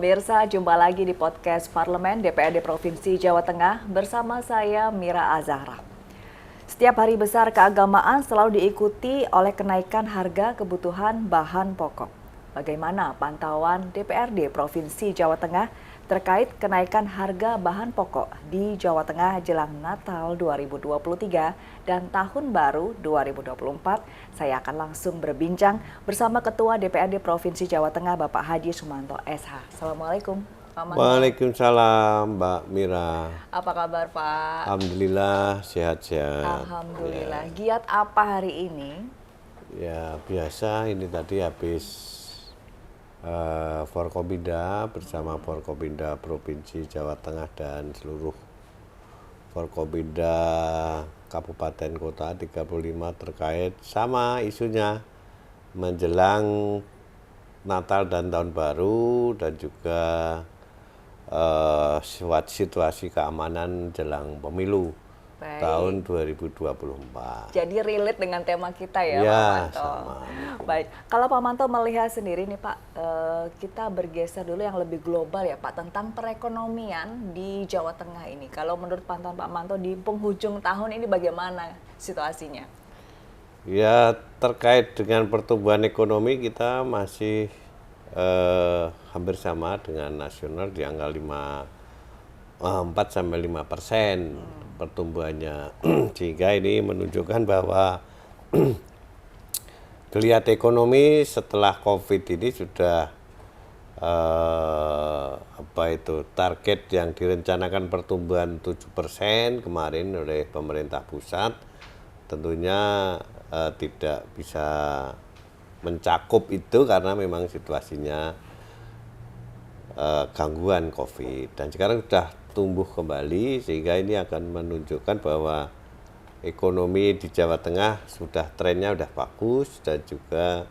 pemirsa, jumpa lagi di podcast Parlemen DPRD Provinsi Jawa Tengah bersama saya Mira Azahra. Setiap hari besar keagamaan selalu diikuti oleh kenaikan harga kebutuhan bahan pokok. Bagaimana pantauan DPRD Provinsi Jawa Tengah terkait kenaikan harga bahan pokok di Jawa Tengah jelang Natal 2023 dan Tahun Baru 2024? Saya akan langsung berbincang bersama Ketua DPRD Provinsi Jawa Tengah Bapak Hadi Sumanto SH. Assalamualaikum Pak Manto. Waalaikumsalam Mbak Mira. Apa kabar Pak? Alhamdulillah sehat-sehat. Alhamdulillah. Ya. Giat apa hari ini? Ya biasa, ini tadi habis Forkopimda bersama Forkopimda Provinsi Jawa Tengah dan seluruh Forkopimda Kabupaten Kota 35 terkait sama isunya menjelang Natal dan Tahun Baru dan juga situasi keamanan jelang pemilu. Baik. Tahun 2024. Jadi relate dengan tema kita ya, ya Pak Manto. Sama. Baik, kalau Pak Manto melihat sendiri nih Pak, kita bergeser dulu yang lebih global ya Pak, tentang perekonomian di Jawa Tengah ini. Kalau menurut pantauan Pak Manto di penghujung tahun ini bagaimana situasinya? Ya, terkait dengan pertumbuhan ekonomi kita masih hampir sama dengan nasional di angka 4-5% pertumbuhannya, sehingga ini menunjukkan bahwa geliat ekonomi setelah COVID ini sudah target yang direncanakan pertumbuhan 7% kemarin oleh pemerintah pusat tentunya tidak bisa mencakup itu karena memang situasinya gangguan COVID, dan sekarang sudah tumbuh kembali sehingga ini akan menunjukkan bahwa ekonomi di Jawa Tengah sudah trennya sudah bagus, dan juga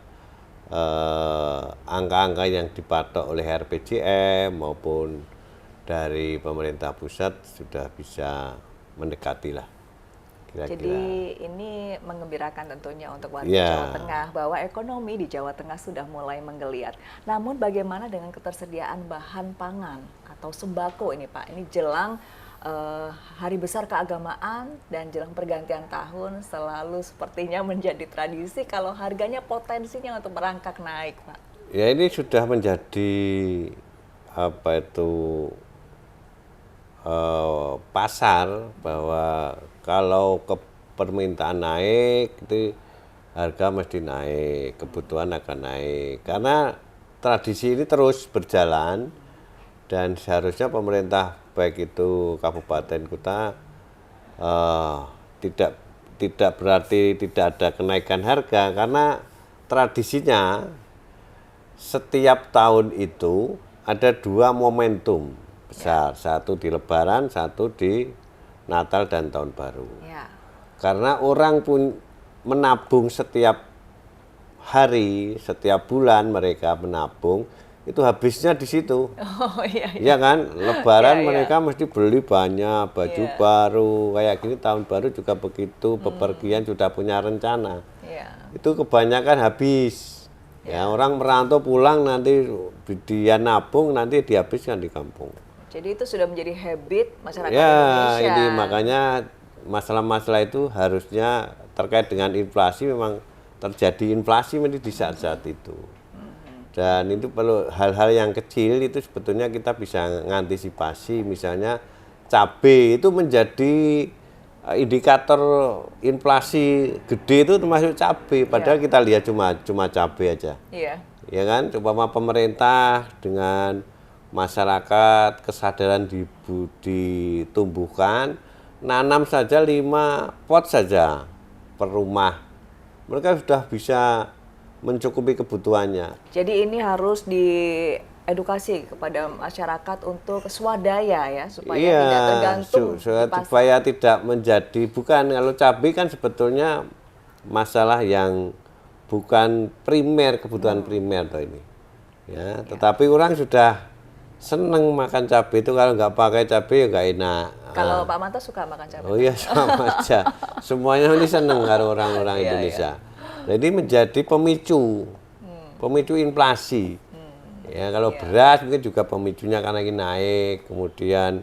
angka-angka yang dipatok oleh RPJM maupun dari pemerintah pusat sudah bisa mendekati lah. Kira-kira. Jadi ini menggembirakan tentunya untuk warga Jawa Tengah bahwa ekonomi di Jawa Tengah sudah mulai menggeliat. Namun bagaimana dengan ketersediaan bahan pangan atau sembako ini Pak? Ini jelang hari besar keagamaan dan jelang pergantian tahun selalu sepertinya menjadi tradisi kalau harganya potensinya untuk merangkak naik Pak. Ya, ini sudah menjadi pasar bahwa kalau permintaan naik itu harga mesti naik, kebutuhan akan naik, karena tradisi ini terus berjalan dan seharusnya pemerintah baik itu kabupaten kota tidak berarti tidak ada kenaikan harga, karena tradisinya setiap tahun itu ada dua momentum besar, satu di Lebaran, satu di Natal dan Tahun Baru. Ya. Karena orang pun menabung setiap hari, setiap bulan mereka menabung, itu habisnya di situ. Oh iya, iya. Ya kan, Lebaran mereka mesti beli banyak baju baru, kayak gini Tahun Baru juga begitu, bepergian sudah punya rencana. Itu kebanyakan habis. Ya, orang merantau pulang nanti dia nabung, nanti dihabiskan di kampung. Jadi itu sudah menjadi habit masyarakat Indonesia. Ya, ini makanya masalah-masalah itu harusnya terkait dengan inflasi, memang terjadi inflasi di saat-saat itu. Dan itu perlu hal-hal yang kecil itu sebetulnya kita bisa mengantisipasi, misalnya cabai itu menjadi indikator inflasi gede itu termasuk cabai, padahal kita lihat cuma cabai aja. Iya. Ya kan, coba pemerintah dengan masyarakat kesadaran ditumbuhkan, nanam saja 5 pot saja per rumah, mereka sudah bisa mencukupi kebutuhannya. Jadi ini harus diedukasi kepada masyarakat untuk swadaya ya, supaya tidak tergantung supaya tidak menjadi, bukan, kalau cabai kan sebetulnya masalah yang bukan primer, kebutuhan primer toh ini ya, tetapi orang sudah seneng makan cabai itu, kalau nggak pakai cabai ya nggak enak. Kalau Pak Manto suka makan cabai? Oh iya, sama aja. Semuanya ini seneng kalau orang-orang Indonesia. Jadi menjadi pemicu inflasi. Ya kalau beras mungkin juga pemicunya karena ini naik, kemudian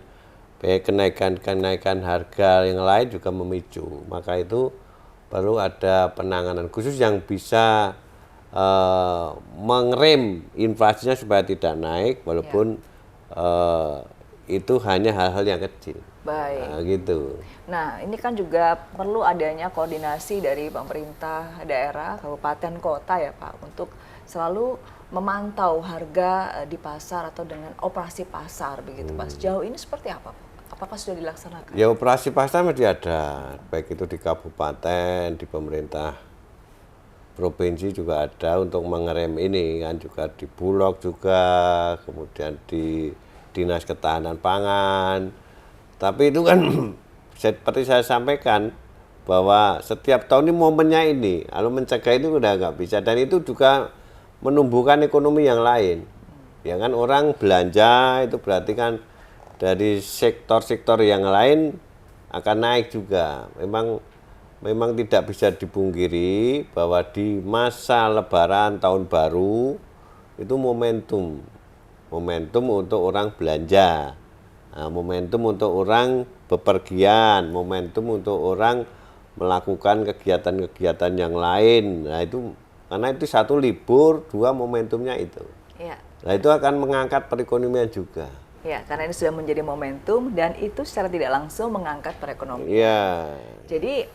kenaikan harga yang lain juga memicu. Maka itu perlu ada penanganan khusus yang bisa mengerem inflasinya supaya tidak naik, walaupun itu hanya hal-hal yang kecil. Baik. Nah, gitu. Nah, ini kan juga perlu adanya koordinasi dari pemerintah daerah, kabupaten, kota ya Pak, untuk selalu memantau harga di pasar atau dengan operasi pasar begitu Pak. Sejauh ini seperti apa Pak? Apakah sudah dilaksanakan? Ya operasi pasar masih ada, baik itu di kabupaten, di pemerintah provinsi juga ada untuk mengerem ini kan, juga di Bulog juga, kemudian di Dinas Ketahanan Pangan. Tapi itu kan seperti saya sampaikan bahwa setiap tahun ini momennya ini, kalau mencegah itu udah nggak bisa, dan itu juga menumbuhkan ekonomi yang lain. Ya kan orang belanja itu berarti kan dari sektor-sektor yang lain akan naik juga. Memang tidak bisa dipungkiri bahwa di masa Lebaran tahun baru itu momentum untuk orang belanja, momentum untuk orang bepergian, momentum untuk orang melakukan kegiatan-kegiatan yang lain. Nah itu karena itu satu libur, dua momentumnya itu. Ya. Nah itu akan mengangkat perekonomian juga. Ya, karena ini sudah menjadi momentum dan itu secara tidak langsung mengangkat perekonomian. Iya. Jadi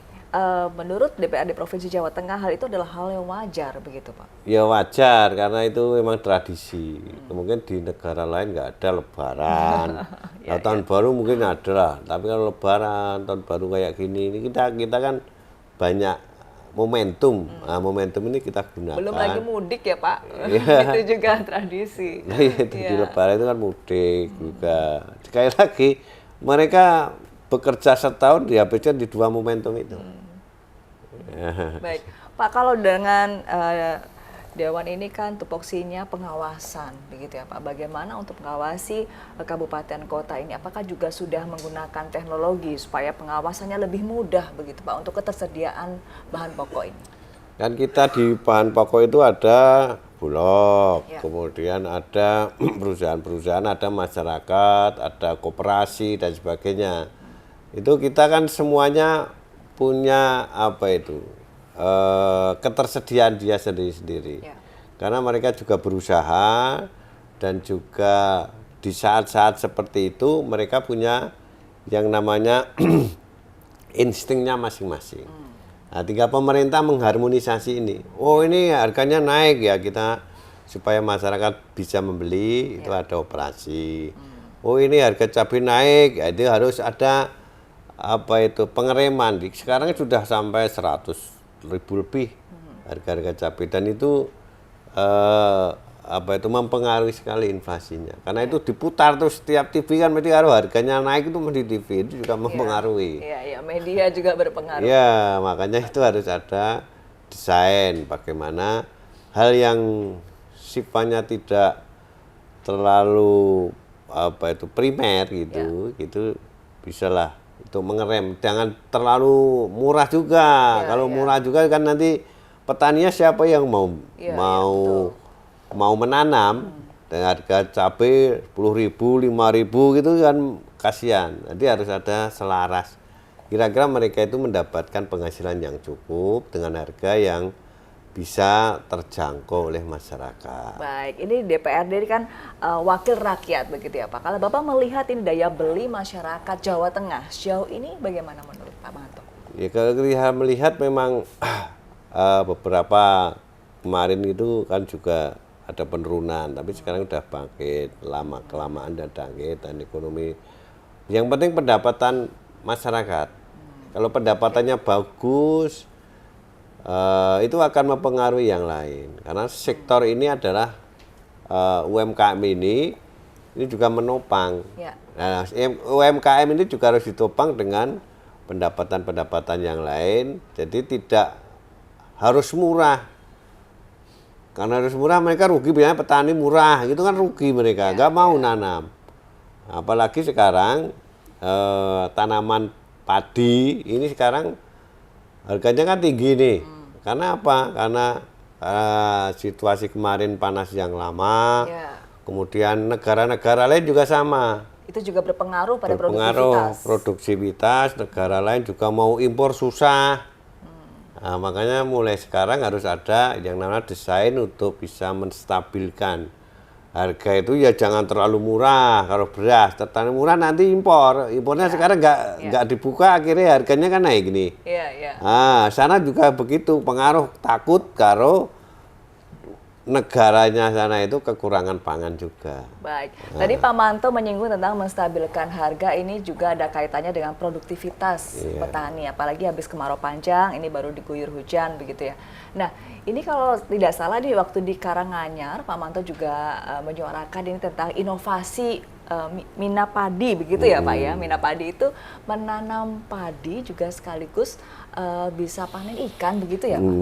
menurut DPRD Provinsi Jawa Tengah hal itu adalah hal yang wajar begitu Pak? Ya wajar karena itu memang tradisi. Mungkin di negara lain nggak ada Lebaran. Nah, tahun baru mungkin ada lah. Tapi kalau Lebaran, tahun baru kayak gini, ini kita kan banyak momentum. Nah, momentum ini kita gunakan. Belum lagi mudik ya Pak, itu juga tradisi. Nah, itu di Lebaran itu kan mudik juga. Sekali lagi mereka bekerja setahun dihabiskan di dua momentum itu. Baik, Pak, kalau dengan Dewan ini kan tupoksinya pengawasan, begitu ya Pak. Bagaimana untuk mengawasi kabupaten kota ini? Apakah juga sudah menggunakan teknologi supaya pengawasannya lebih mudah, begitu Pak, untuk ketersediaan bahan pokok ini? Kan kita di bahan pokok itu ada Bulog, kemudian ada perusahaan-perusahaan, ada masyarakat, ada koperasi dan sebagainya. Itu kita kan semuanya punya apa itu ketersediaan dia sendiri-sendiri. Karena mereka juga berusaha dan juga di saat-saat seperti itu mereka punya yang namanya instingnya masing-masing. Nah, tinggal pemerintah mengharmonisasi ini. Oh ini harganya naik ya, kita supaya masyarakat bisa membeli itu ada operasi. Oh ini harga cabai naik, ya itu harus ada apa itu pengereman. Sekarang sudah sampai 100.000 lebih harga-harga cabai, dan itu apa itu mempengaruhi sekali inflasinya. Karena itu diputar terus setiap TV kan, berarti kalau harganya naik itu di TV itu juga mempengaruhi. Iya, media juga berpengaruh. Iya, makanya itu harus ada desain bagaimana hal yang sifatnya tidak terlalu apa itu primer gitu, gitu bisalah itu mengerem. Jangan terlalu murah juga. Kalau murah juga kan nanti petaninya siapa yang mau menanam dengan harga cabai 10.000, 5.000 gitu kan kasihan. Jadi harus ada selaras. Kira-kira mereka itu mendapatkan penghasilan yang cukup dengan harga yang bisa terjangkau oleh masyarakat. Baik, ini DPRD kan wakil rakyat begitu ya Pak. Kalau Bapak melihat ini daya beli masyarakat Jawa Tengah sejauh ini bagaimana menurut Pak Manto? Ya kalau kita melihat memang beberapa kemarin itu kan juga ada penurunan, tapi sekarang udah bangkit, lama-kelamaan dan bangkit, dan ekonomi. Yang penting pendapatan masyarakat. Kalau pendapatannya bagus, itu akan mempengaruhi yang lain. Karena sektor ini adalah UMKM ini juga menopang. Nah, UMKM ini juga harus ditopang dengan pendapatan-pendapatan yang lain. Jadi tidak harus murah. Karena harus murah mereka rugi, biasanya petani murah, gitu kan rugi mereka, nggak mau nanam. Apalagi sekarang tanaman padi ini sekarang harganya kan tinggi nih. Karena apa? Karena situasi kemarin panas yang lama, Kemudian negara-negara lain juga sama. Itu juga berpengaruh pada Berpengaruh produktivitas. produktivitas, negara lain juga mau impor susah. Nah, makanya mulai sekarang harus ada yang namanya desain untuk bisa menstabilkan harga itu. Ya jangan terlalu murah. Kalau beras terlalu murah nanti impornya sekarang nggak dibuka, akhirnya harganya kan naik nih. Iya, iya. Nah, sana juga begitu, pengaruh takut kalau negaranya sana itu kekurangan pangan juga. Baik, tadi Pak Manto menyinggung tentang menstabilkan harga, ini juga ada kaitannya dengan produktivitas petani, apalagi habis kemarau panjang, ini baru diguyur hujan begitu ya. Nah, ini kalau tidak salah di waktu di Karanganyar, Pak Manto juga menyuarakan ini tentang inovasi Mina Padi begitu ya Pak ya. Mina Padi itu menanam padi juga sekaligus bisa panen ikan begitu ya Pak?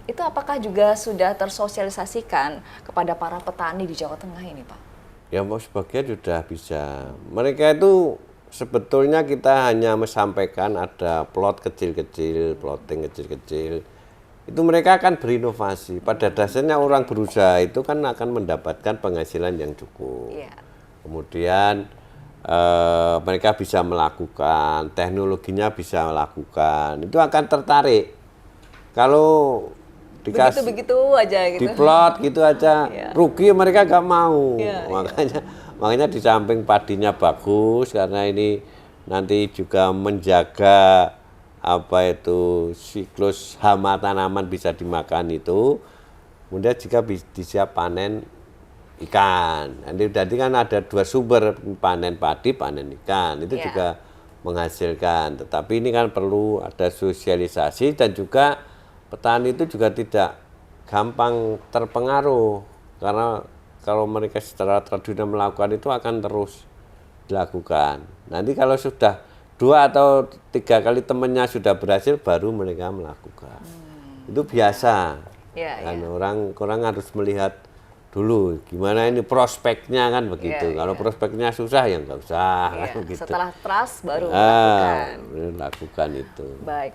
Itu apakah juga sudah tersosialisasikan kepada para petani di Jawa Tengah ini, Pak? Ya, mau sebagian sudah bisa. Mereka itu sebetulnya kita hanya menyampaikan ada plot kecil-kecil, plotting kecil-kecil. Itu mereka akan berinovasi. Pada dasarnya orang berusaha itu kan akan mendapatkan penghasilan yang cukup. Iya. Kemudian mereka bisa melakukan, teknologinya bisa melakukan. Itu akan tertarik. Kalau dikasih Begitu aja gitu. diplot gitu aja, rugi mereka gak mau. Iya, Makanya di samping padinya bagus karena ini nanti juga menjaga apa itu siklus hama tanaman bisa dimakan itu. Kemudian jika bisa panen ikan. Nanti kan ada dua sumber, panen padi, panen ikan. Itu juga menghasilkan. Tetapi ini kan perlu ada sosialisasi dan juga petani itu juga tidak gampang terpengaruh karena kalau mereka secara tradisional melakukan itu akan terus dilakukan. Nanti kalau sudah 2 atau 3 kali temannya sudah berhasil baru mereka melakukan. Itu biasa. Kan orang harus melihat dulu gimana ini prospeknya kan begitu. Kalau prospeknya susah ya nggak usah kan begitu. Setelah trust baru melakukan. Lakukan itu. Baik.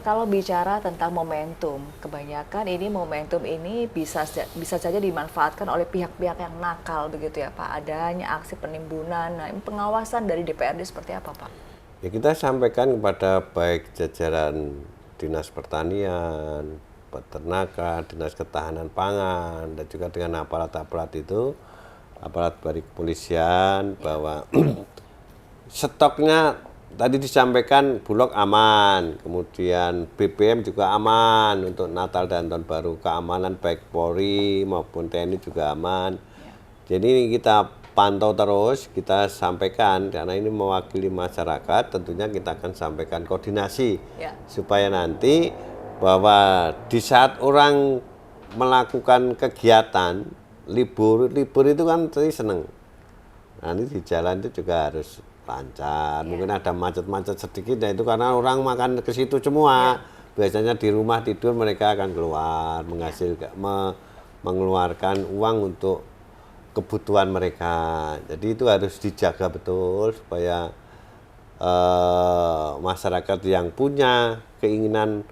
Kalau bicara tentang momentum, kebanyakan ini momentum ini bisa saja dimanfaatkan oleh pihak-pihak yang nakal begitu ya Pak. Adanya aksi penimbunan, nah pengawasan dari DPRD seperti apa Pak? Ya kita sampaikan kepada baik jajaran Dinas Pertanian, Peternakan, Dinas Ketahanan Pangan, dan juga dengan aparat-aparat itu, aparat dari kepolisian bahwa stoknya tadi disampaikan Bulog aman, kemudian BBM juga aman untuk Natal dan Tahun Baru, keamanan baik Polri maupun TNI juga aman. Jadi kita pantau terus, kita sampaikan karena ini mewakili masyarakat, tentunya kita akan sampaikan koordinasi supaya nanti bahwa di saat orang melakukan kegiatan libur itu kan tadi seneng. Nanti di jalan itu juga harus lancar, mungkin ada macet-macet sedikit, ya itu karena orang makan ke situ semua. Biasanya di rumah tidur mereka akan keluar, menghasilkan, mengeluarkan uang untuk kebutuhan mereka. Jadi itu harus dijaga betul supaya masyarakat yang punya keinginan,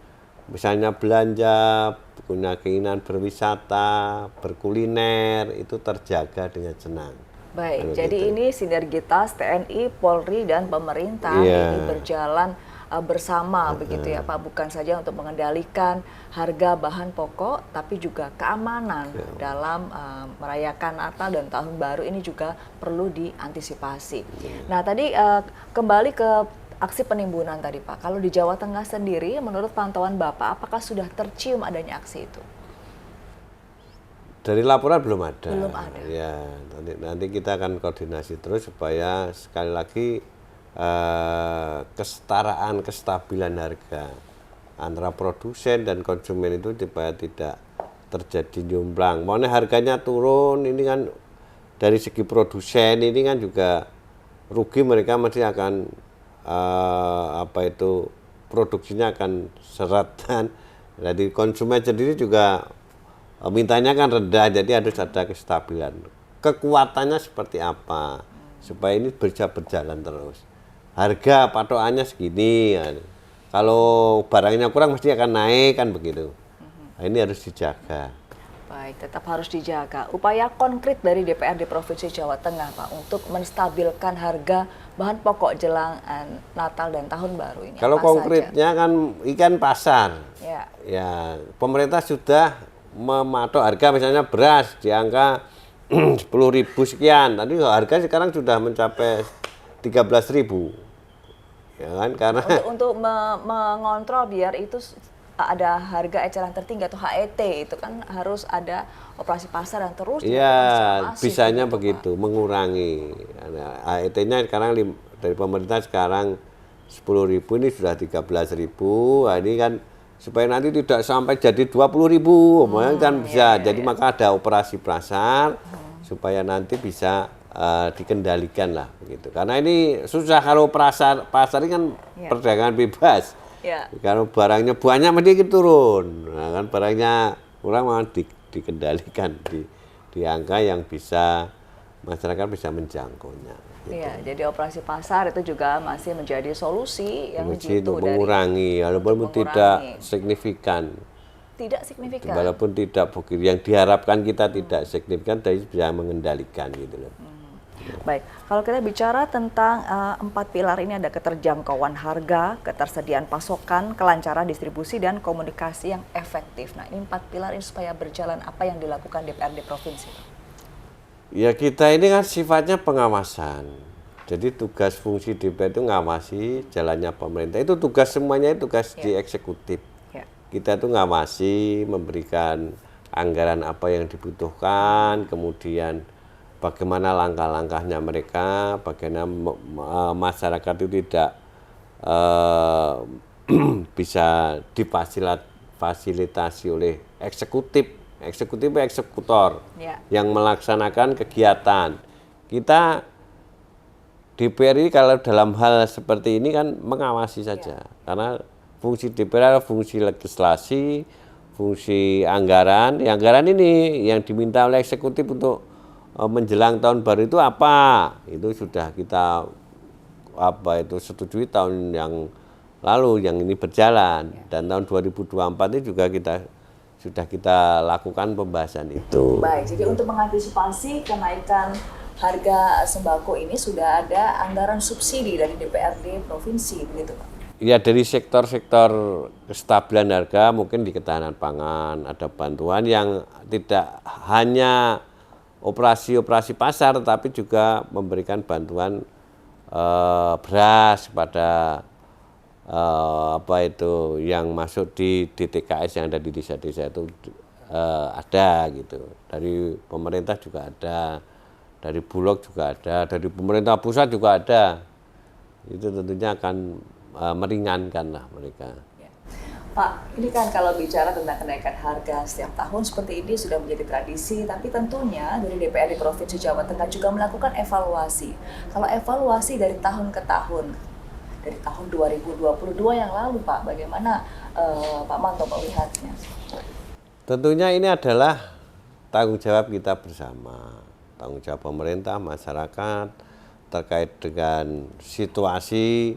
misalnya belanja, punya keinginan berwisata, berkuliner, itu terjaga dengan senang. Baik, jadi ini sinergitas TNI, Polri, dan pemerintah ini berjalan bersama begitu ya Pak, bukan saja untuk mengendalikan harga bahan pokok, tapi juga keamanan dalam merayakan Natal dan Tahun Baru ini juga perlu diantisipasi. Nah tadi kembali ke aksi penimbunan tadi Pak, kalau di Jawa Tengah sendiri menurut pantauan Bapak, apakah sudah tercium adanya aksi itu? Dari laporan belum ada. Belum ada. Ya, nanti kita akan koordinasi terus supaya sekali lagi kesetaraan, kestabilan harga antara produsen dan konsumen itu supaya tidak terjadi jomplang. Maunya harganya turun, ini kan dari segi produsen ini kan juga rugi, mereka masih akan produksinya akan seret dan jadi konsumen sendiri juga mintanya kan rendah, jadi harus ada kestabilan. Kekuatannya seperti apa supaya ini bisa berjalan terus. Harga patokannya segini, kalau barangnya kurang mesti akan naik kan begitu. Nah, ini harus dijaga. Baik, tetap harus dijaga. Upaya konkret dari DPRD Provinsi Jawa Tengah, Pak, untuk menstabilkan harga bahan pokok jelang Natal dan Tahun Baru ini. Kalau apa konkretnya saja? kan ikan pasar. Ya, Ya, pemerintah sudah mematok harga misalnya beras di angka 10.000 sekian. Tadi harga sekarang sudah mencapai 13.000. Ya kan karena untuk mengontrol biar itu ada harga eceran tertinggi atau HET itu kan harus ada operasi pasar yang terus dilakukan secara ya masif bisanya begitu, Pak. begitu mengurangi. Nah, HET-nya sekarang dari pemerintah sekarang 10.000 ini sudah 13.000. Nah, ini kan supaya nanti tidak sampai jadi 20.000, kan bisa. Jadi maka ada operasi pasar supaya nanti bisa dikendalikan lah begitu. Karena ini susah kalau pasar ini kan perdagangan bebas. Ya. Kalau barangnya banyak mesti turun. Nah, kan barangnya kurang malah dikendalikan di angka yang bisa masyarakat bisa menjangkaunya. Iya, jadi operasi pasar itu juga masih menjadi solusi yang Mesti jitu untuk dari mengurangi, walaupun untuk tidak mengurangi. signifikan. Tidak signifikan. Walaupun tidak begitu, yang diharapkan kita tidak signifikan, tapi bisa mengendalikan gitu loh. Baik, kalau kita bicara tentang 4 pilar ini ada keterjangkauan harga, ketersediaan pasokan, kelancaran distribusi, dan komunikasi yang efektif. Nah, ini 4 pilar ini supaya berjalan apa yang dilakukan DPRD Provinsi? Ya kita ini kan sifatnya pengawasan. Jadi tugas fungsi DPR itu ngawasi jalannya pemerintah. Itu tugas semuanya, itu tugas di eksekutif. Ya. Kita itu ngawasi, memberikan anggaran apa yang dibutuhkan, kemudian bagaimana langkah-langkahnya mereka, bagaimana masyarakat itu tidak bisa difasilitasi oleh eksekutif eksekutor yang melaksanakan kegiatan. Kita DPR ini kalau dalam hal seperti ini kan mengawasi saja, karena fungsi DPR adalah fungsi legislasi, fungsi anggaran. Anggaran ini yang diminta oleh eksekutif untuk menjelang tahun baru itu apa? Itu sudah kita setujui tahun yang lalu, yang ini berjalan, dan tahun 2024 ini juga sudah kita lakukan pembahasan itu. Baik, jadi untuk mengantisipasi kenaikan harga sembako ini sudah ada anggaran subsidi dari DPRD Provinsi, begitu Pak? Ya, dari sektor-sektor kestabilan harga, mungkin di ketahanan pangan, ada bantuan yang tidak hanya operasi pasar, tapi juga memberikan bantuan beras pada yang masuk di DTKS yang ada di desa-desa itu ada gitu. Dari pemerintah juga ada, dari Bulog juga ada, dari pemerintah pusat juga ada. Itu tentunya akan meringankan lah mereka. Pak, ini kan kalau bicara tentang kenaikan harga setiap tahun seperti ini sudah menjadi tradisi, tapi tentunya dari DPRD Provinsi Jawa Tengah juga melakukan evaluasi. Kalau evaluasi dari tahun ke tahun, dari tahun 2022 yang lalu Pak, bagaimana Pak Manto melihatnya? Tentunya ini adalah tanggung jawab kita bersama, tanggung jawab pemerintah, masyarakat, terkait dengan situasi.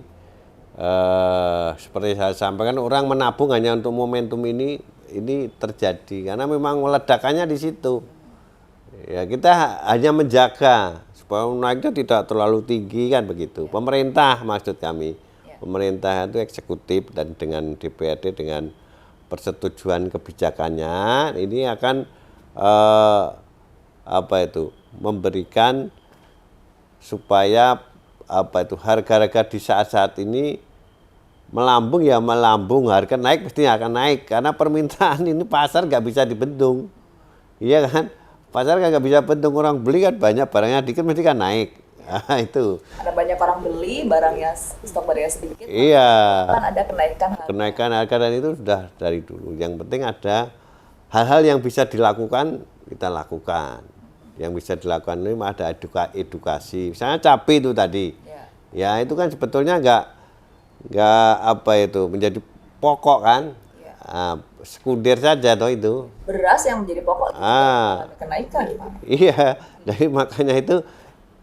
Seperti saya sampaikan, orang menabung hanya untuk momentum ini terjadi karena memang ledakannya di situ. Ya, kita hanya menjaga supaya naiknya tidak terlalu tinggi kan begitu. Pemerintah maksud kami, pemerintah itu eksekutif dan dengan DPRD dengan persetujuan kebijakannya ini akan memberikan supaya harga-harga di saat-saat ini melambung, harga naik pasti akan naik karena permintaan ini pasar nggak bisa dibendung, iya kan, pasar nggak bisa bendung, orang beli kan banyak, barangnya dikit mesti kan naik. Nah, itu ada banyak orang beli, barangnya stok barangnya sedikit, iya, kan ada kenaikan harga dan itu sudah dari dulu. Yang penting ada hal-hal yang bisa dilakukan, kita lakukan. Yang bisa dilakukan ini ada edukasi, misalnya cabai itu tadi, ya itu kan sebetulnya nggak menjadi pokok kan, sekunder saja toh itu. Beras yang menjadi pokok kenaikan Pak. Iya, jadi makanya itu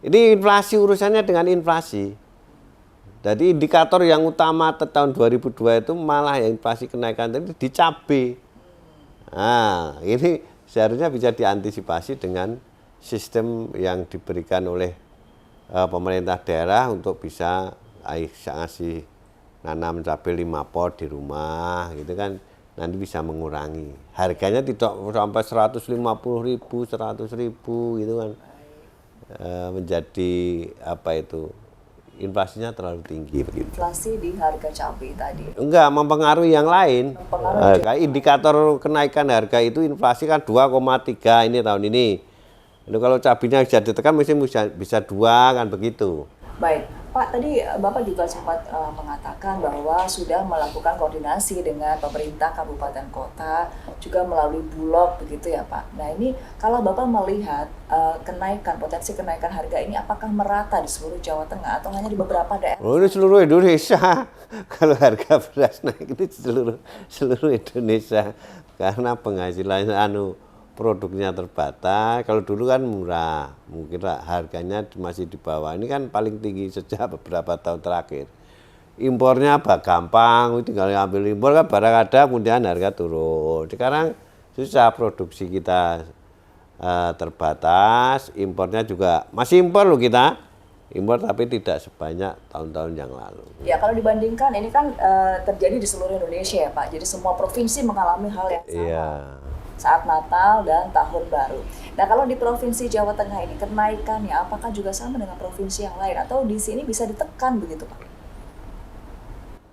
ini inflasi, urusannya dengan inflasi. Jadi indikator yang utama tahun 2002 itu malah yang inflasi kenaikan itu di cabai. Nah, ini seharusnya bisa diantisipasi dengan sistem yang diberikan oleh pemerintah daerah untuk bisa ngasih nanam cabai 5 pot di rumah gitu kan, nanti bisa mengurangi. Harganya tidak sampai 150.000, 100.000 gitu kan. Menjadi apa itu, inflasinya terlalu tinggi begitu. Inflasi di harga cabai tadi. Enggak, mempengaruhi yang lain. Mempengaruhi. Kayak indikator kenaikan harga itu inflasi kan 2,3 ini tahun ini. Itu kalau cabainya bisa ditekan mesti bisa 2 kan begitu. Baik, Pak, tadi Bapak juga sempat mengatakan bahwa sudah melakukan koordinasi dengan pemerintah kabupaten kota, juga melalui Bulog begitu ya Pak. Nah ini kalau Bapak melihat potensi kenaikan harga ini apakah merata di seluruh Jawa Tengah atau hanya di beberapa daerah? Oh, ini seluruh Indonesia. Kalau harga beras naik itu seluruh Indonesia karena penghasilan produknya terbatas. Kalau dulu kan murah, mungkin harganya masih di bawah. Ini kan paling tinggi sejak beberapa tahun terakhir. Impornya gampang, tinggal ambil impor kan barang ada, kemudian harga turun. Sekarang susah, produksi kita terbatas, impornya juga masih impor loh kita. Impor tapi tidak sebanyak tahun-tahun yang lalu. Ya kalau dibandingkan ini kan terjadi di seluruh Indonesia ya Pak. Jadi semua provinsi mengalami hal yang sama. Iya. Saat Natal dan Tahun Baru. Nah kalau di Provinsi Jawa Tengah ini kenaikannya apakah juga sama dengan provinsi yang lain atau di sini bisa ditekan begitu Pak?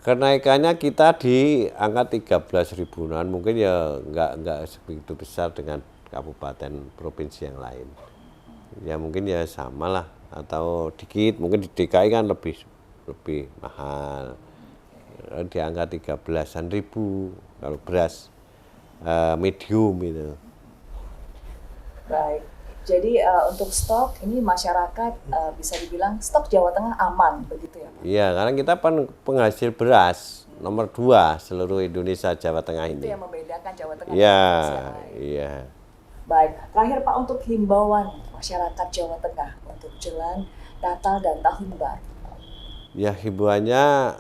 Kenaikannya kita di angka 13 ribuan, mungkin ya nggak sebegitu besar dengan kabupaten provinsi yang lain. Ya mungkin ya sama lah atau dikit, mungkin di DKI kan lebih mahal. Di angka 13-an ribu kalau beras medium itu. Baik, jadi untuk stok ini masyarakat bisa dibilang stok Jawa Tengah aman begitu ya Pak? Iya, karena kita penghasil beras nomor 2 seluruh Indonesia, Jawa Tengah ini. Itu yang membedakan Jawa Tengah. Iya, iya. Baik, terakhir Pak untuk himbauan masyarakat Jawa Tengah untuk jelang Natal dan Tahun Baru. Ya himbauannya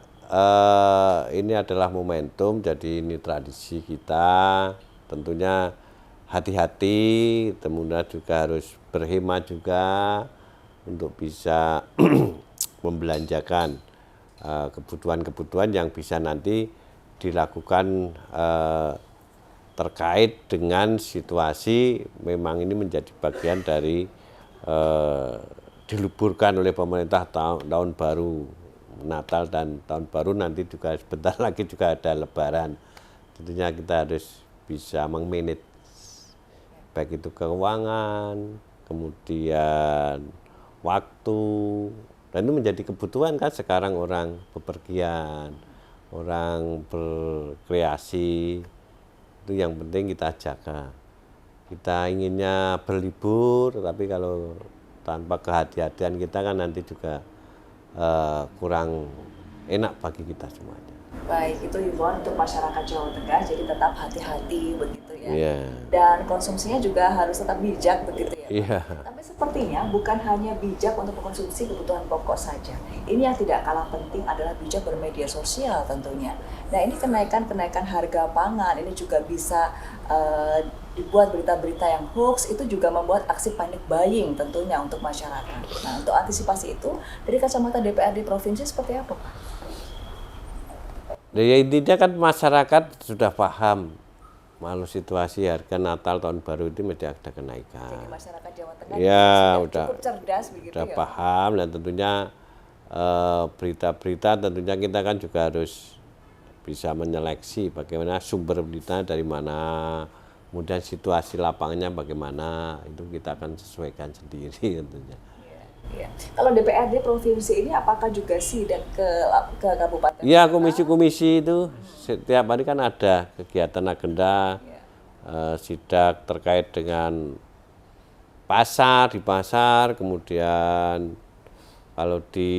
ini adalah momentum, jadi ini tradisi kita, tentunya hati-hati, kemudian juga harus berhemat juga untuk bisa membelanjakan kebutuhan-kebutuhan yang bisa nanti dilakukan terkait dengan situasi memang ini menjadi bagian dari diliburkan oleh pemerintah tahun baru Natal dan Tahun Baru, nanti juga sebentar lagi juga ada Lebaran. Tentunya kita harus bisa mengmanage baik itu keuangan, kemudian waktu, dan itu menjadi kebutuhan kan sekarang orang bepergian, orang berkreasi, itu yang penting kita jaga. Kita inginnya berlibur, tapi kalau tanpa kehati-hatian kita kan nanti juga kurang enak bagi kita semuanya. Baik, itu himbauan untuk masyarakat Jawa Tengah, jadi tetap hati-hati begitu ya. Yeah. Dan konsumsinya juga harus tetap bijak begitu ya. Yeah. Tapi sepertinya bukan hanya bijak untuk mengkonsumsi kebutuhan pokok saja. Ini yang tidak kalah penting adalah bijak bermedia sosial tentunya. Nah ini kenaikan harga pangan ini juga bisa dibuat berita-berita yang hoax, itu juga membuat aksi panic buying tentunya untuk masyarakat. Nah untuk antisipasi itu dari kacamata DPRD Provinsi seperti apa Pak? Ya intinya kan masyarakat sudah paham malu situasi harga Natal Tahun Baru itu mesti ada kenaikan. Jadi masyarakat Jawa Tengah ya, sudah cukup cerdas begitu udah ya? paham, dan tentunya berita-berita tentunya kita kan juga harus bisa menyeleksi bagaimana sumber berita dari mana, kemudian situasi lapangannya bagaimana, itu kita akan sesuaikan sendiri tentunya. Ya. Kalau DPRD Provinsi ini apakah juga sidak ke kabupaten? Iya, komisi-komisi itu setiap hari kan ada kegiatan agenda sidak terkait dengan di pasar, kemudian kalau di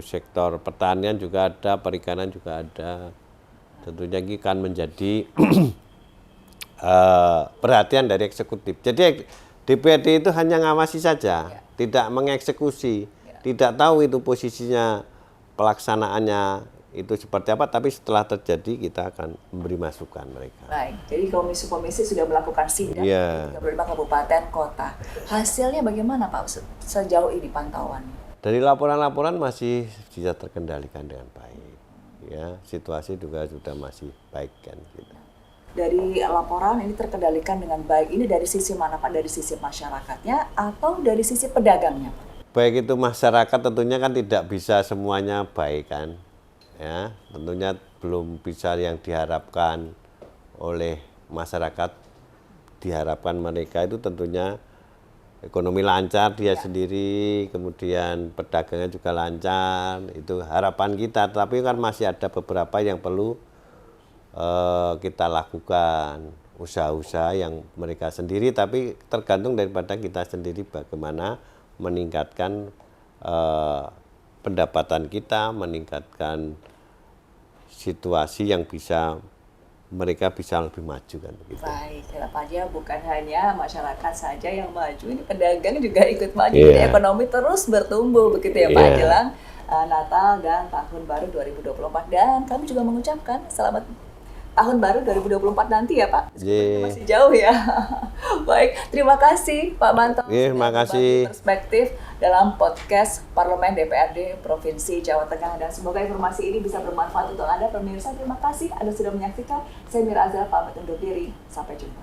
sektor pertanian juga ada, perikanan juga ada. Tentunya ini kan menjadi perhatian dari eksekutif. Jadi DPRD itu hanya ngawasi saja, tidak mengeksekusi, tidak tahu itu posisinya pelaksanaannya itu seperti apa, tapi setelah terjadi kita akan memberi masukan mereka. Baik, jadi komisi-komisi sudah melakukan sidak Iya. di 35 kabupaten kota. Hasilnya bagaimana Pak sejauh ini pantauan? Dari laporan-laporan masih bisa terkendalikan dengan baik. Ya, situasi juga sudah masih baik kan gitu. Dari laporan ini terkendalikan dengan baik. Ini dari sisi mana Pak? Dari sisi masyarakatnya atau dari sisi pedagangnya Pak? Baik itu masyarakat tentunya kan tidak bisa semuanya baik kan. Ya, tentunya belum bisa yang diharapkan oleh masyarakat. Diharapkan mereka itu tentunya ekonomi lancar dia sendiri, kemudian pedagangnya juga lancar, itu harapan kita. Tapi kan masih ada beberapa yang perlu kita lakukan, usaha-usaha yang mereka sendiri, tapi tergantung daripada kita sendiri bagaimana meningkatkan pendapatan kita, meningkatkan situasi yang bisa mereka bisa lebih maju kan begitu. Baik, harapannya bukan hanya masyarakat saja yang maju, ini pedagang juga ikut maju. Iya. Jadi ekonomi terus bertumbuh begitu ya Pak, Iya. jelang Natal dan Tahun Baru 2024. Dan kami juga mengucapkan selamat Tahun Baru 2024 nanti ya Pak. Iya. Masih jauh ya. Baik, terima kasih Pak Manto. Iya, terima sudah kasih. berbagi perspektif dalam podcast Parlemen DPRD Provinsi Jawa Tengah, dan semoga informasi ini bisa bermanfaat untuk Anda pemirsa. Terima kasih Anda sudah menyaksikan. Saya Mira Azhar pamit undur diri. Sampai jumpa.